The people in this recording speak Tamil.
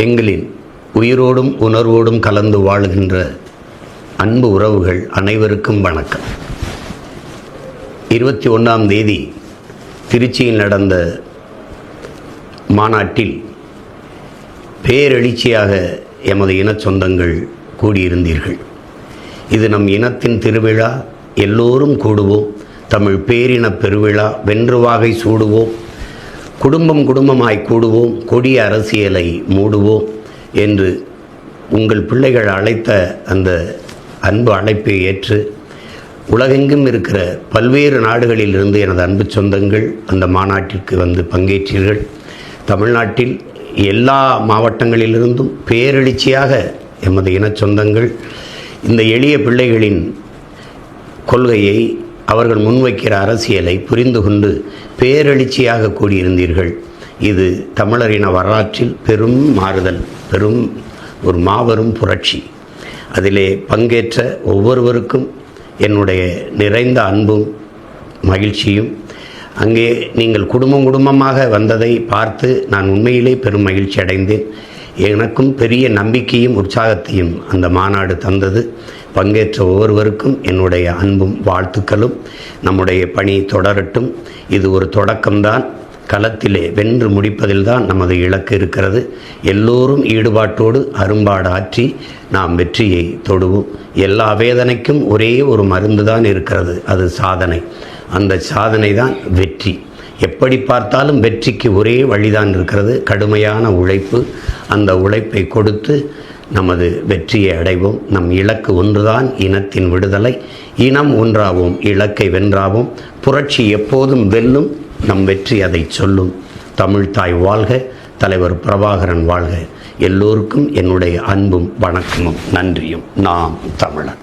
எங்களின் உயிரோடும் உணர்வோடும் கலந்து வாழுகின்ற அன்பு உறவுகள் அனைவருக்கும் வணக்கம். 21ஆம் தேதி திருச்சியில் நடந்த மாநாட்டில் பேரெழுச்சியாக எமது இன சொந்தங்கள் கூடியிருந்தீர்கள். இது நம் இனத்தின் திருவிழா. எல்லோரும் கூடுவோம். தமிழ் பேரின பெருவிழா. வென்று வாகை சூடுவோம். குடும்பம் குடும்பமாய் கூடுவோம். கொடிய அரசியலை மூடுவோம் என்று உங்கள் பிள்ளைகள் அழைத்த அந்த அன்பு அழைப்பை ஏற்று உலகெங்கும் இருக்கிற பல்வேறு நாடுகளிலிருந்து எனது அன்பு சொந்தங்கள் அந்த மாநாட்டிற்கு வந்து பங்கேற்றீர்கள். தமிழ்நாட்டில் எல்லா மாவட்டங்களிலிருந்தும் பேரெழுச்சியாக எமது இன சொந்தங்கள் இந்த எளிய பிள்ளைகளின் கொள்கையை, அவர்கள் முன்வைக்கிற அரசியலை புரிந்து கொண்டு பேரெழுச்சியாக கூடியிருந்தீர்கள். இது தமிழரின வரலாற்றில் பெரும் மாறுதல், பெரும் ஒரு மாபெரும் புரட்சி. அதிலே பங்கேற்ற ஒவ்வொருவருக்கும் என்னுடைய நிறைந்த அன்பும் மகிழ்ச்சியும். அங்கே நீங்கள் குடும்பம் குடும்பமாக வந்ததை பார்த்து நான் உண்மையிலே பெரும் மகிழ்ச்சி அடைந்தேன். எனக்கும் பெரிய நம்பிக்கையும் உற்சாகத்தையும் அந்த மாநாடு தந்தது. பங்கேற்ற ஒவ்வொருவருக்கும் என்னுடைய அன்பும் வாழ்த்துக்களும். நம்முடைய பணி தொடரட்டும். இது ஒரு தொடக்கம்தான். களத்திலே வென்று முடிப்பதில்தான் நமது இலக்கு இருக்கிறது. எல்லோரும் ஈடுபாட்டோடு அரும்பாடு ஆற்றி நாம் வெற்றியை தொடுவோம். எல்லா வேதனைக்கும் ஒரே ஒரு மருந்து தான் இருக்கிறது, அது சாதனை. அந்த சாதனை தான் வெற்றி. எப்படி பார்த்தாலும் வெற்றிக்கு ஒரே வழிதான் இருக்கிறது, கடுமையான உழைப்பு. அந்த உழைப்பை கொடுத்து நமது வெற்றியை அடைவோம். நம் இலக்கு ஒன்றுதான், இனத்தின் விடுதலை. இனம் ஒன்றாவோம், இலக்கை வென்றாவோம். புரட்சி எப்போதும் வெல்லும், நம் வெற்றி அதை சொல்லும். தமிழ்தாய் வாழ்க, தலைவர் பிரபாகரன் வாழ்க. எல்லோருக்கும் என்னுடைய அன்பும் வணக்கமும் நன்றியும். நாம் தமிழர்.